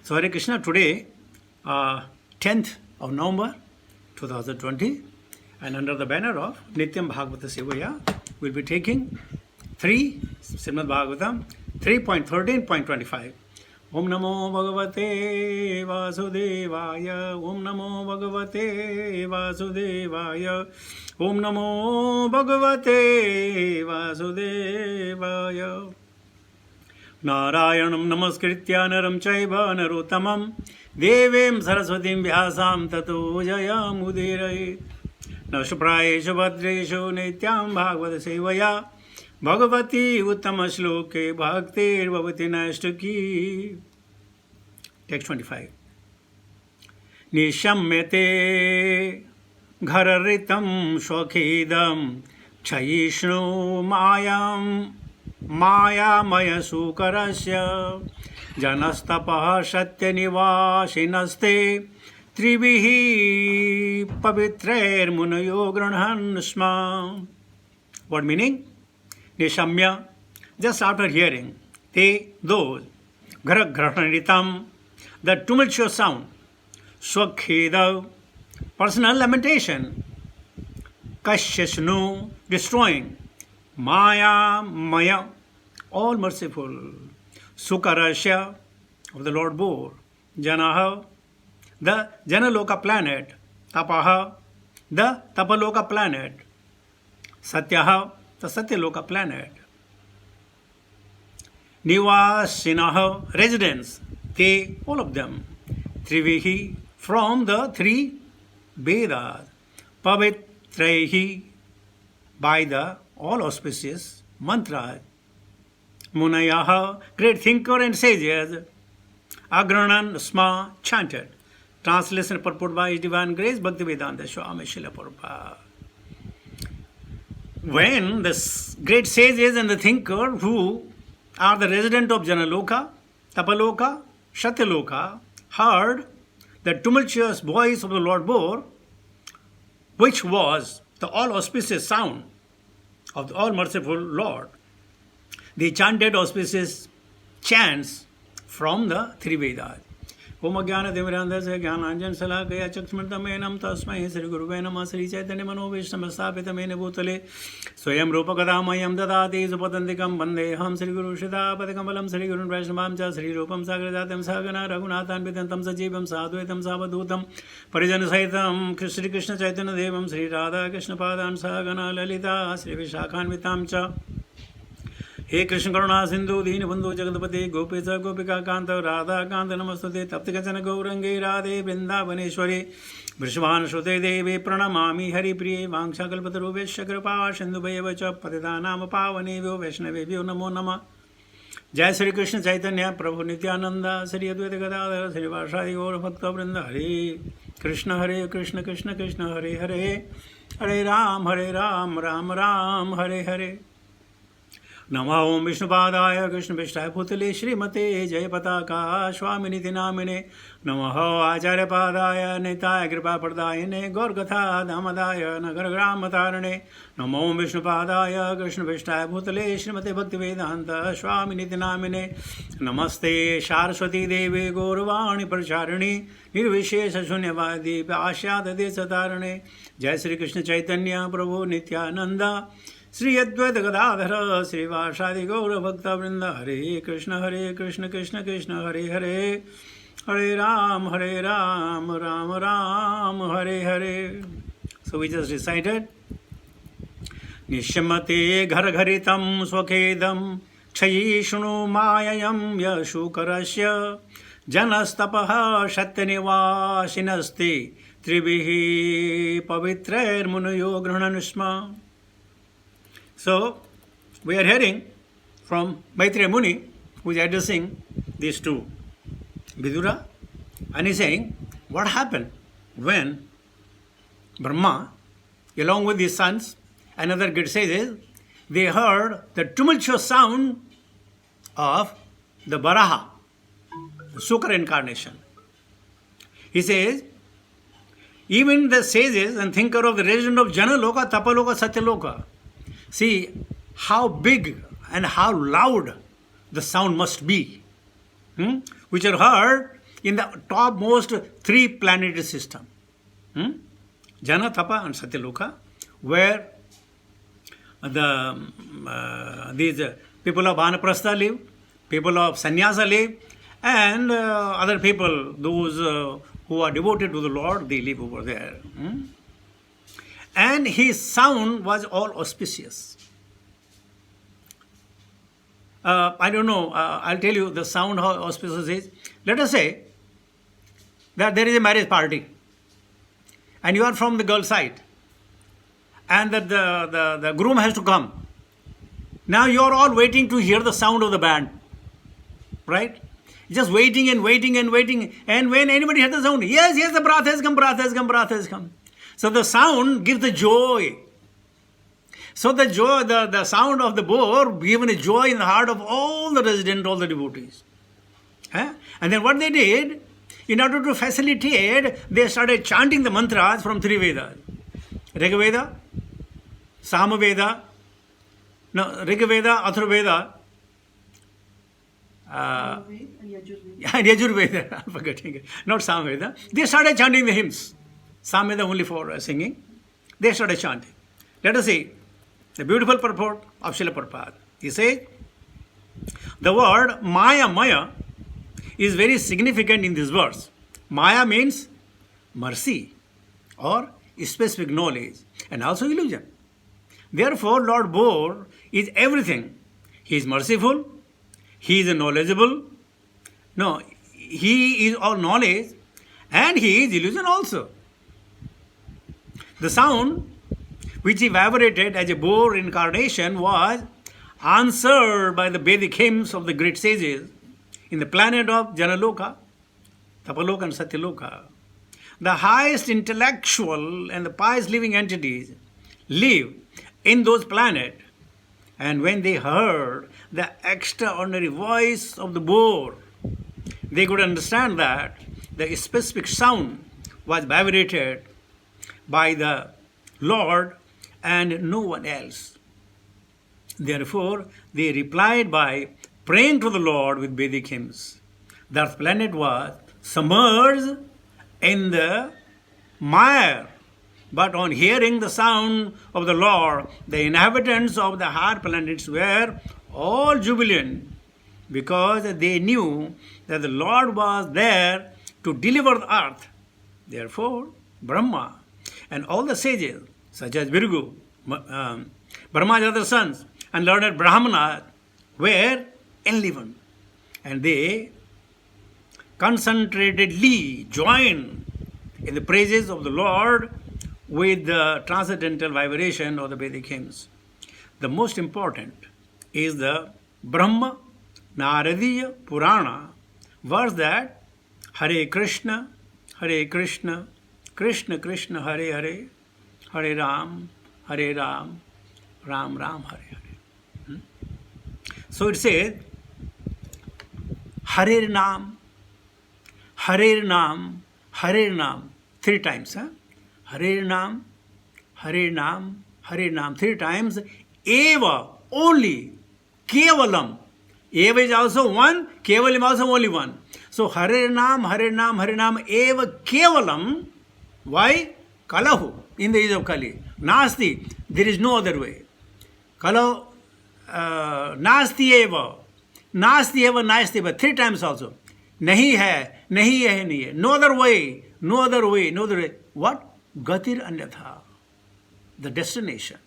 So Hare Krishna, today, 10th of November 2020, and under the banner of Nityam Bhagavata Sevaya, we'll be taking 3 Srimad Bhagavatam 3.13.25. Om Namo Bhagavate Vasudevaya, Om Namo Bhagavate Vasudevaya, Om Namo Bhagavate Vasudevaya. Narayanam namaskritya naram chaiva narottamam devem saraswatim vyasam tato jayam udirayet. Nashprayeshu bhadreshu nityam bhagavata sevaya bhagavati uttama shloke bhaktir bhavati nashtuki. Text 25. Nishamyate ghararitam shwakhidam chayishnu mayam मायामय सुकरस्य जनस्तपः सत्यनिवासिनस्ते त्रिभिः पवित्रैर्मुनयो गृह्णन् स्म. What meaning? Nishamya, just after hearing, those, gharanitam, the tumultuous sound, swakheda, personal lamentation, kashyasnu, destroying, Maya, Maya, all merciful, Sukarasya, of the Lord Bore, Janaha, the Janaloka planet, Tapaha, the Tapaloka planet, Satyaha, the Satyaloka planet, Nivasinaha, residents, they, all of them, Trivihi, from the 3 Vedas, Pavitrehi, by the all auspicious mantra, Munayaha, great thinker and sages, Agranan Sma, chanted. Translation purport by His Divine Grace, Bhaktivedanta Swami Srila Prabhupada. When the great sages and the thinker who are the resident of Janaloka, Tapaloka, Satyaloka, heard the tumultuous voice of the Lord Bore, which was the all auspicious sound of the all-merciful Lord, they chanted auspicious chants from the 3 Vedas. Om Jnana Timirandasya Jnananjan Salakaya Chakshmirtaменam Tasmai Sri Guruve Namah Sri Chaitanya Mano Vishnama Sthapitamene Bhutale Swayam Rupa Kadamayam Dadati Supatantikam Vandeham Sri Guru Shridhapadakamalam Sri Gurun Vaishnavamcha Cha Sri Rupam Sagradatam Sagana Raghunathan Vidantam Sajivam Sadhvetam Savadutam Parijana Saitam Sri Krishna Chaitanya Devam Sri Radha Krishna Padan Sagana Lalita Sri Vishakhan Vitam Cha. हे कृष्ण करुणा सिंधु दीन बंधु जगतपते गोपेश गोपिका कांत राधा कांत नमस्तुते तप्त कचन गौरंगे राधे वृंदावनेश्वरे वृषभान श्रुते देवे प्रणमामि हरिप्रिये वांछाकल्पतरुभ्यश्च कृपा सिन्धुभ्येव च पतितानां पावनेभ्यो वैष्णवेभ्यो नमो नमः. जय श्री कृष्ण चैतन्य प्रभु नित्यानंद श्री अद्वैत गदाधर श्रीवासादि गौर भक्तवृंद. हरे कृष्ण कृष्ण कृष्ण हरे हरे, हरे राम राम राम हरे हरे. नमः ओं विष्णुपादाय कृष्णपृष्ठाय भूतले श्रीमते जयपताका स्वामिनिति नामिने. नमः आचार्यपादाय निताय कृपाप्रदायिने गौरकथा दामदाय नगरग्रामतारिणे. नमो ओं विष्णुपादाय कृष्णपृष्ठाय भूतले श्रीमते भक्तिवेदान्त स्वामिनिति नामिने. नमस्ते सारस्वती देवे गौरवाणी प्रचारिणे निर्विशेष शून्यवादी पाश्चात्यदेशतारिणे. जय श्री कृष्ण चैतन्य प्रभु नित्यानंद श्री अद्वैत गदाधर श्रीवासादि गौर भक्तवृंद. हरे कृष्ण कृष्ण कृष्ण हरे हरे, हरे Ram Ram Ram Hare Hare. So we just recited Nishamate ghargharitam swakhedam chayishnu mayayam yashukarasya janastapaha satyanivasinasti tribihi pavitrair munayo grhananusma. So, we are hearing from Maitreya Muni, who is addressing these two Vidura, and he is saying, what happened when Brahma, along with his sons and other great sages, they heard the tumultuous sound of the Varaha, the Sukra incarnation. He says, even the sages and thinker of the region of Janaloka, Tapaloka, Satyaloka, see how big and how loud the sound must be, which are heard in the topmost 3 planetary system. Jana, Tapa and Satyaloka, where these people of Vanaprastha live, people of Sannyasa live, and other people, those who are devoted to the Lord, they live over there. And his sound was all auspicious. I don't know, I'll tell you the sound how auspicious is. Let us say that there is a marriage party and you are from the girl side and that the groom has to come. Now you are all waiting to hear the sound of the band, right? Just waiting and waiting and waiting. And when anybody hears the sound, yes, the Baraat has come, Baraat has come, Baraat has come. So the sound gives the joy. So the joy, the sound of the boar given a joy in the heart of all the residents, all the devotees. And then what they did, in order to facilitate, they started chanting the mantras from 3 Vedas. Rigveda, Samaveda, Rigveda, Atharvaveda, and Yajurveda. I'm forgetting it. Not Samaveda. They started chanting the hymns. Samaveda only for singing. They started chanting. Let us see the beautiful purport of Srila Prabhupada. He says, the word Maya is very significant in this verse. Maya means mercy or specific knowledge and also illusion. Therefore, Lord Boar is everything. He is merciful, he is knowledgeable. No, he is all knowledge and he is illusion also. The sound which evaporated as a boar incarnation was answered by the Vedic hymns of the great sages in the planet of Janaloka, Tapaloka and Satyaloka. The highest intellectual and the pious living entities live in those planets, and when they heard the extraordinary voice of the boar, they could understand that the specific sound was vibrated by the Lord and no one else. Therefore, they replied by praying to the Lord with Vedic hymns. The planet was submerged in the mire, but on hearing the sound of the Lord, the inhabitants of the higher planets were all jubilant because they knew that the Lord was there to deliver the earth. Therefore, Brahma and all the sages, such as Virgu, Brahma's other sons, and learned Brahmanas were enlivened, and they concentratedly joined in the praises of the Lord with the transcendental vibration of the Vedic hymns. The most important is the Brahma Naradiya Purana verse that Hare Krishna, Krishna Krishna, Hare Hare, Hare Ram, Ram Ram, Hare Hare. So it says, Hare Nam, Hare Nam, Hare Nam, 3 times. Hare Nam, Hare Nam, Hare Nam, 3 times. Eva, only, Kevalam. Eva is also one, Kevalam also only one. So Hare Nam, Hare Nam, Hare Nam, Eva Kevalam. Why? Kalahu, in the age of Kali. Nasti, there is no other way. Kalahu, Nasti Eva, Nasti Eva, Nasti Eva, 3 times also. Nahi hai, nahi hai, nahi hai. No other way, no other way, no other way. What? Gatir Anyatha, the destination.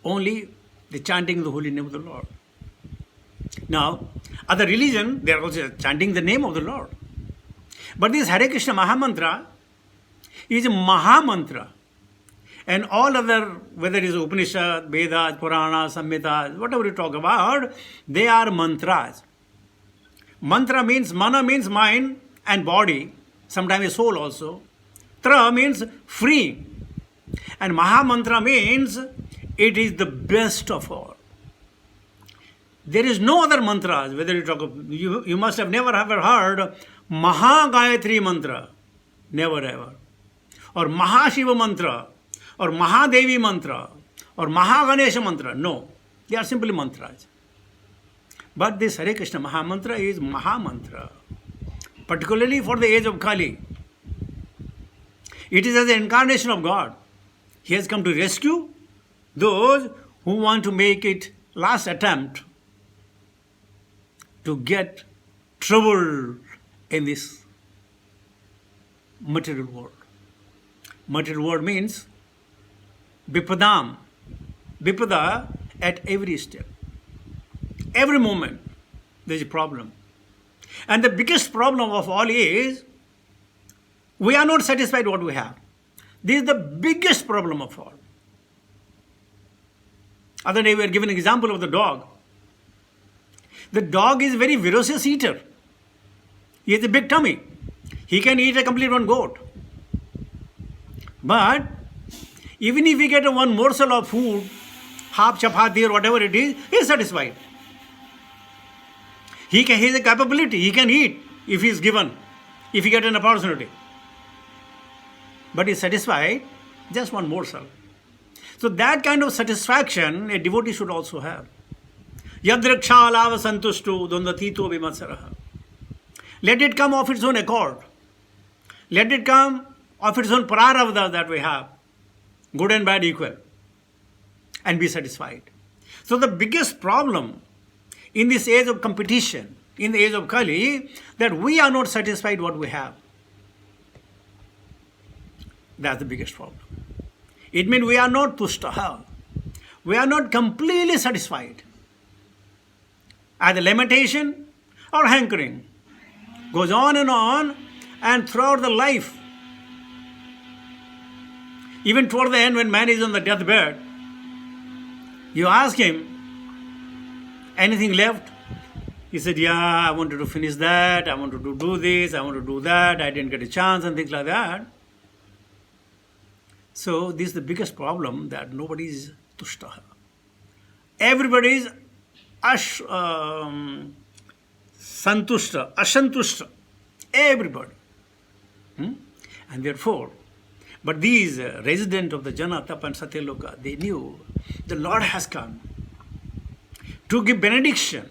Only the chanting the holy name of the Lord. Now, other religion, they are also chanting the name of the Lord. But this Hare Krishna Mahamantra is a Mahamantra. And all other, whether it is Upanishad, Vedas, Puranas, Samhitas, whatever you talk about, they are mantras. Mantra means, mana means mind and body, sometimes a soul also. Tra means free. And Mahamantra means it is the best of all. There is no other mantras, whether you talk of, you must have never ever heard Maha Gayatri mantra, never ever. Or Mahashiva mantra, or Mahadevi mantra, or Mahaganesha mantra. No, they are simply mantras. But this Hare Krishna Mahamantra is Mahamantra. particularly for the age of Kali. It is as an incarnation of God. He has come to rescue those who want to make it last attempt to get troubled in this material world. Material world means bipadam, bipada at every step. Every moment there is a problem. And the biggest problem of all is we are not satisfied with what we have. This is the biggest problem of all. Other day we were given an example of the dog. The dog is a very voracious eater. He has a big tummy. He can eat a complete one goat. But even if he get one morsel of food, half chapati or whatever it is, he is satisfied. He has a capability. He can eat if he is given, if he get an opportunity. But he is satisfied just one morsel. So that kind of satisfaction a devotee should also have. Yadraksha lava santushtu dondatito vimatsaraha. Let it come of its own accord. Let it come of its own prarabdha that we have. Good and bad equal. And be satisfied. So the biggest problem in this age of competition, in the age of Kali, that we are not satisfied what we have. That's the biggest problem. It means we are not tushtaha. We are not completely satisfied. Either lamentation or hankering goes on, and throughout the life, even toward the end when man is on the deathbed, you ask him, anything left? He said, yeah, I wanted to finish that, I wanted to do this, I wanted to do that, I didn't get a chance and things like that. So this is the biggest problem, that nobody is tushtaha. Everybody is santushta, ashantushta. Everybody. And therefore, but these residents of the Jana, Tapa and Satyaloka, they knew the Lord has come to give benediction,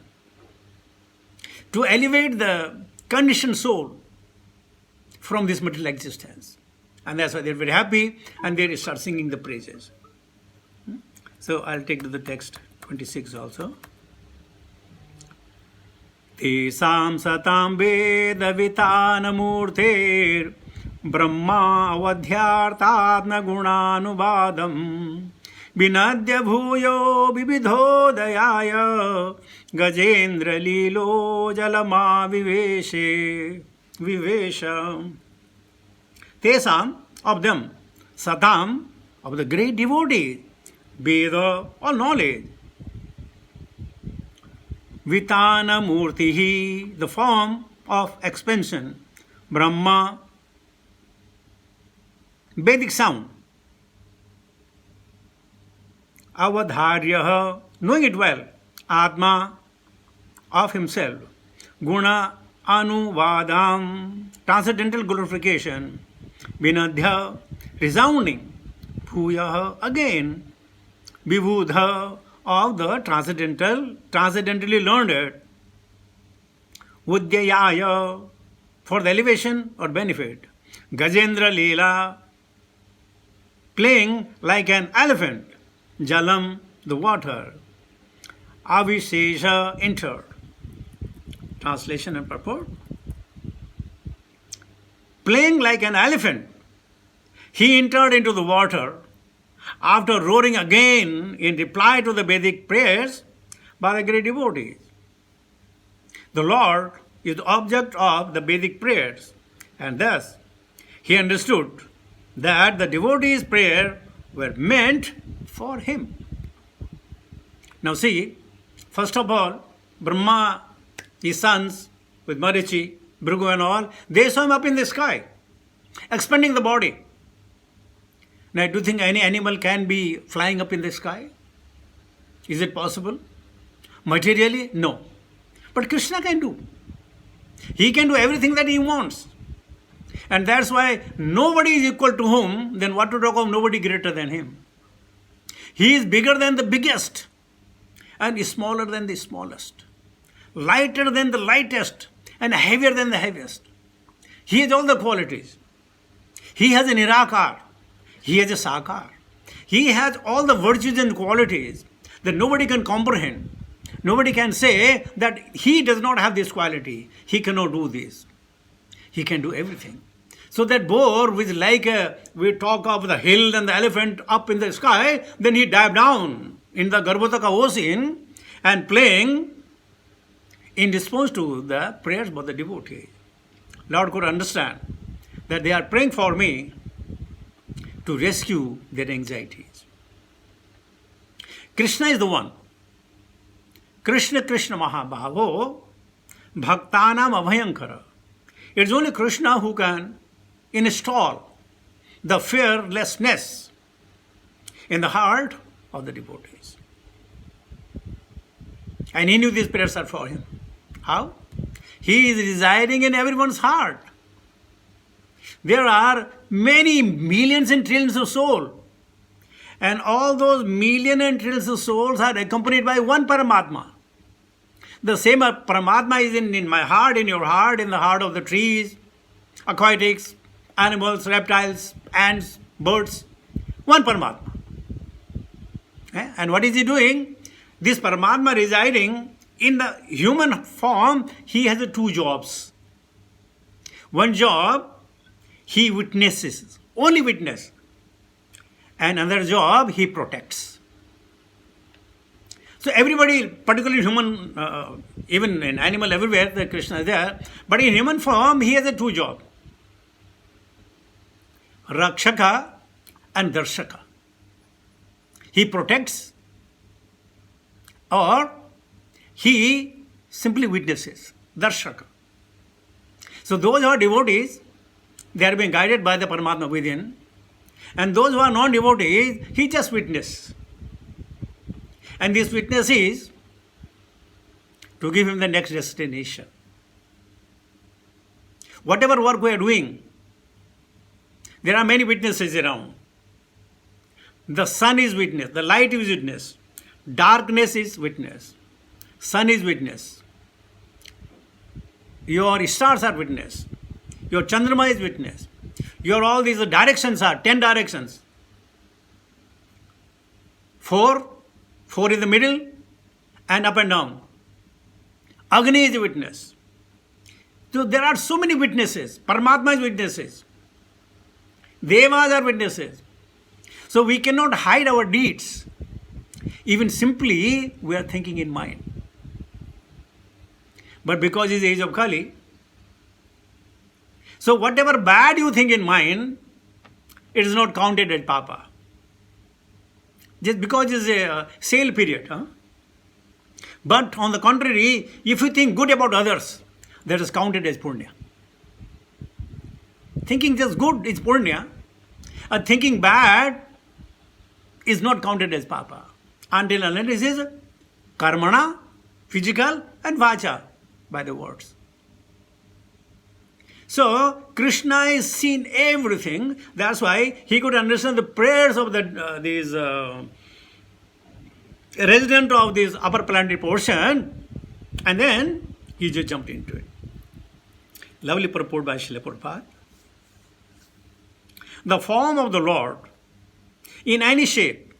to elevate the conditioned soul from this material existence. And that's why they're very happy and they start singing the praises. So I'll take to the text 26 also. Tesam satam veda vitanamurter brahma avadhyartatna gunanubadam vinadya bhuyo vividhodayaya gajendra lilo jalama vivesha. Tesam, of them, satam, of the great devotee, Veda or knowledge. Vitana Murtihi, the form of expansion. Brahma, Vedic sound. Avadharyaha, knowing it well. Atma, of himself. Guna Anuvadam, transcendental glorification. Vinadhya, resounding. Bhuyaha, again. Vibudha, of the transcendentally learned. Udyayaya, for the elevation or benefit. Gajendra Leela, playing like an elephant. Jalam, the water. Avishesha, entered. Translation and purport. Playing like an elephant, he entered into the water after roaring again in reply to the Vedic prayers by the great devotees. The Lord is the object of the Vedic prayers, and thus he understood that the devotees' prayers were meant for him. Now see, first of all, Brahma, his sons, with Marichi, Bhrigu and all, they saw him up in the sky, expanding the body. Now, do you think any animal can be flying up in the sky? Is it possible? Materially, no. But Krishna can do. He can do everything that he wants. And that's why nobody is equal to whom, then what to talk of nobody greater than him. He is bigger than the biggest and smaller than the smallest, lighter than the lightest and heavier than the heaviest. He has all the qualities. He has a Nirakar. He has a Sakar. He has all the virtues and qualities that nobody can comprehend. Nobody can say that he does not have this quality. He cannot do this. He can do everything. So that boar, which like we talk of the hill and the elephant up in the sky, then he dived down in the Garbhotaka ocean and playing in response to the prayers of the devotee. Lord could understand that they are praying for me to rescue their anxieties. Krishna is the one. Krishna Krishna Mahabhavo Bhaktanam Abhayankara. It's only Krishna who can install the fearlessness in the heart of the devotees. And he knew these prayers are for him. How? He is residing in everyone's heart. There are many millions and trillions of souls. And all those millions and trillions of souls are accompanied by one Paramatma. The same Paramatma is in my heart, in your heart, in the heart of the trees, aquatics, animals, reptiles, ants, birds. One Paramatma. And what is he doing? This Paramatma residing in the human form, he has two jobs. One job, he witnesses, only witness. And another job, he protects. So everybody, particularly human, even in animal everywhere, the Krishna is there. But in human form, he has a two jobs. Rakshaka and Darshaka. He protects or he simply witnesses. Darshaka. So those who are devotees, they are being guided by the Paramatma within. And those who are non-devotees, he just witness. And this witness is to give him the next destination. Whatever work we are doing, there are many witnesses around. The sun is witness, the light is witness, darkness is witness, sun is witness, your stars are witness, your Chandrama is witness, your all these directions are 10 directions. 4 in the middle and up and down. Agni is a witness. So there are so many witnesses. Paramatma is witnesses. Devas are witnesses. So we cannot hide our deeds. Even simply we are thinking in mind. But because it's the age of Kali, so whatever bad you think in mind, it is not counted as papa. Just because it's a sale period. But on the contrary, if you think good about others, that is counted as punya. Thinking just good is punya. Thinking bad is not counted as papa. Until unless it is karmana, physical, and vacha, by the words. So Krishna is seen everything. That's why he could understand the prayers of these resident of this upper planetary portion, and then he just jumped into it. Lovely purport by Srila Prabhupada. The form of the Lord in any shape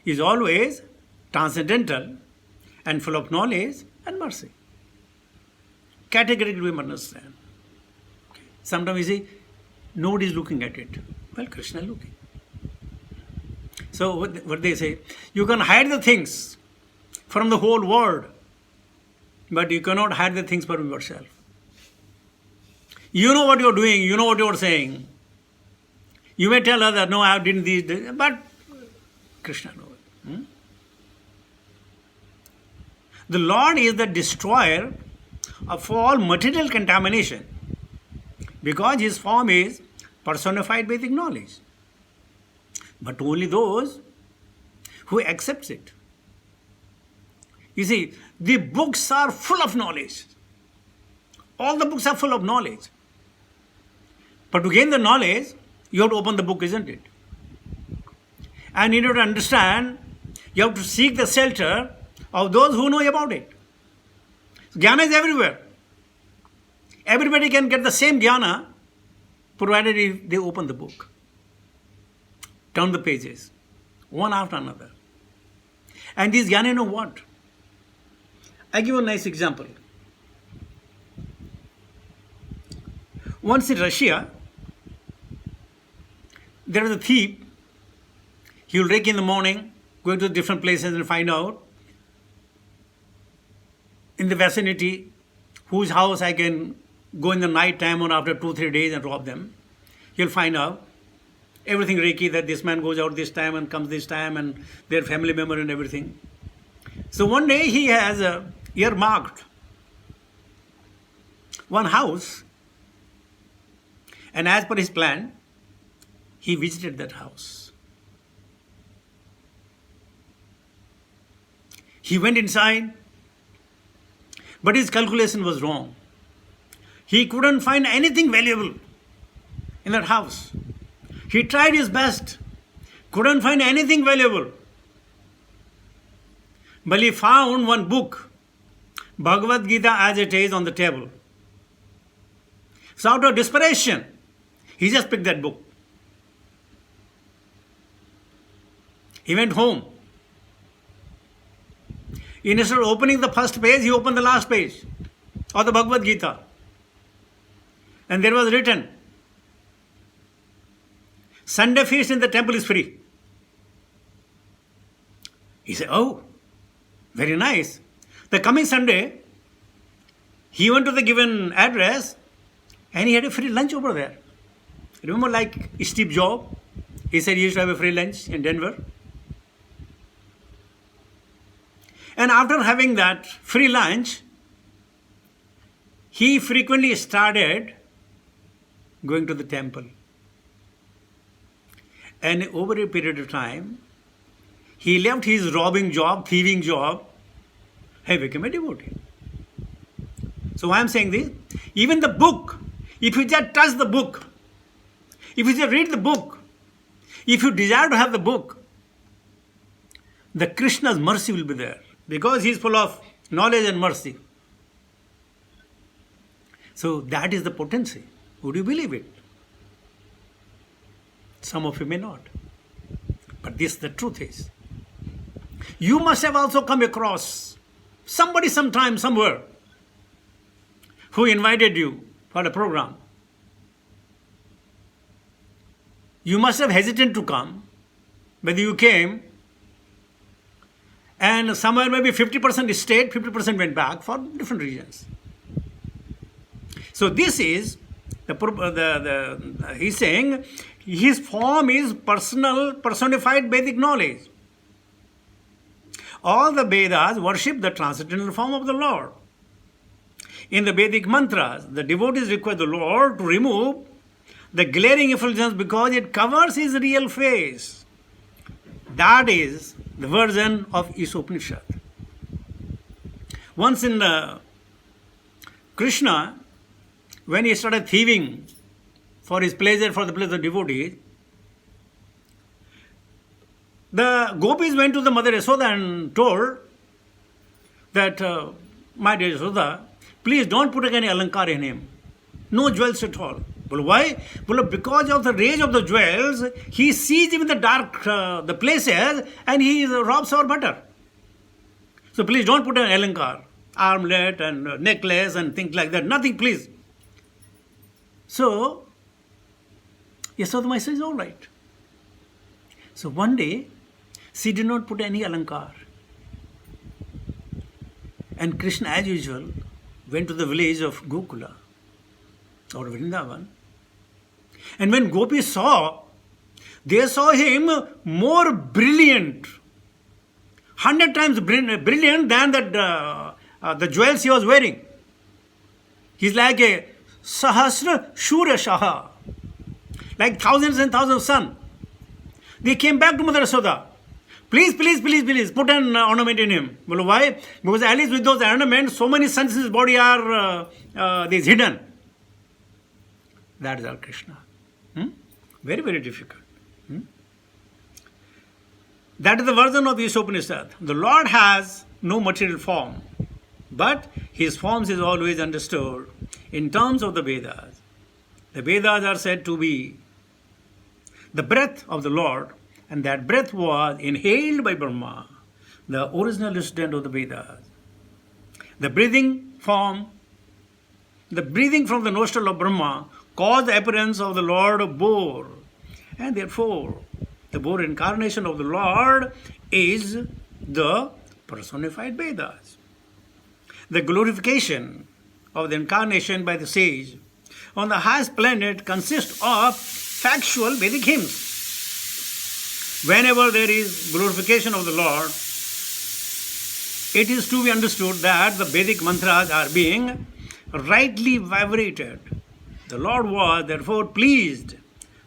is always transcendental and full of knowledge and mercy. Categorically we must understand. Sometimes we say, nobody is looking at it. Well, Krishna is looking. So what they say, you can hide the things from the whole world, but you cannot hide the things from yourself. You know what you're doing, you know what you're saying. You may tell others, no, I didn't this, but Krishna knows. The Lord is the destroyer of all material contamination, because his form is personified Vedic knowledge. But only those who accept it. You see, the books are full of knowledge. All the books are full of knowledge. But to gain the knowledge, you have to open the book, isn't it? And in order to understand, you have to seek the shelter of those who know about it. Jnana is everywhere. Everybody can get the same jnana provided if they open the book, turn the pages, one after another. And these Jnani know what? I give a nice example. Once in Russia, there was a thief. He will rake in the morning, going to different places and find out in the vicinity whose house I can go in the night time or after 2-3 days and rob them. He'll find out everything Reiki, that this man goes out this time and comes this time and their family member and everything. So one day he has earmarked one house, and as per his plan, he visited that house. He went inside, but his calculation was wrong. He couldn't find anything valuable in that house. He tried his best, couldn't find anything valuable. But he found one book, Bhagavad Gita as it is, on the table. So out of desperation, he just picked that book. He went home. Instead of opening the first page, he opened the last page of the Bhagavad Gita. And there was written, Sunday feast in the temple is free. He said, oh, very nice. The coming Sunday, he went to the given address and he had a free lunch over there. Remember, like Steve Jobs, he said he used to have a free lunch in Denver. And after having that free lunch, he frequently started going to the temple. And over a period of time, he left his robbing job, thieving job, and became a devotee. So why I am saying this? Even the book, if you just touch the book, if you just read the book, if you desire to have the book, the Krishna's mercy will be there, because he is full of knowledge and mercy. So that is the potency. Would you believe it? Some of you may not. But this the truth is. You must have also come across somebody sometime, somewhere, who invited you for a program. You must have hesitated to come, whether you came, and somewhere maybe 50% stayed, 50% went back for different reasons. So this is, he's saying, his form is personified Vedic knowledge. All the Vedas worship the transcendental form of the Lord. In the Vedic mantras, the devotees request the Lord to remove the glaring effulgence because it covers his real face. That is the version of Ishopanishad. Once in Krishna, when he started thieving for his pleasure, for the pleasure of devotees, the gopis went to the mother Yashoda and told that, my dear Yashoda, please don't put any alankar in him. No jewels at all. Well, why? Well, because of the rays of the jewels, he sees even the dark the places and he robs our butter. So please don't put an alankar, armlet and necklace and things like that. Nothing, please. So, Yashoda says, all right. So one day, she did not put any alankar. And Krishna, as usual, went to the village of Gokula or Vrindavan. And when gopis saw, they saw him more brilliant, 100 times brilliant than the jewels he was wearing. He's like a Sahasra Shura Shaha, like thousands and thousands of sun. They came back to Mother Yashoda. Please, please, please, please, put an ornament in him. Well, why? Because at least with those ornaments, so many suns in his body are hidden. That is our Krishna. Very, very difficult. That is the version of Ishopanishad. The Lord has no material form, but his forms is always understood in terms of the Vedas. The Vedas are said to be the breath of the Lord, and that breath was inhaled by Brahma, the original resident of the Vedas. The breathing from the nostril of Brahma caused the appearance of the Lord Boar, and therefore the Boar incarnation of the Lord is the personified Vedas. The glorification of the incarnation by the sage on the highest planet consists of factual Vedic hymns. Whenever there is glorification of the Lord, it is to be understood that the Vedic mantras are being rightly vibrated. The Lord was therefore pleased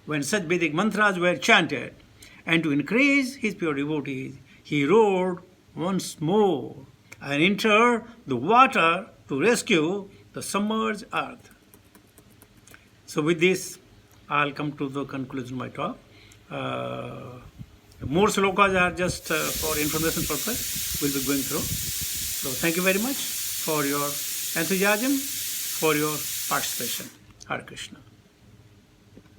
when such Vedic mantras were chanted, and to increase his pure devotees, he rode once more and entered the water to rescue the submerged earth. So with this, I'll come to the conclusion of my talk. More slokas are just for information purpose. We'll be going through. So thank you very much for your enthusiasm, for your participation. Hare Krishna.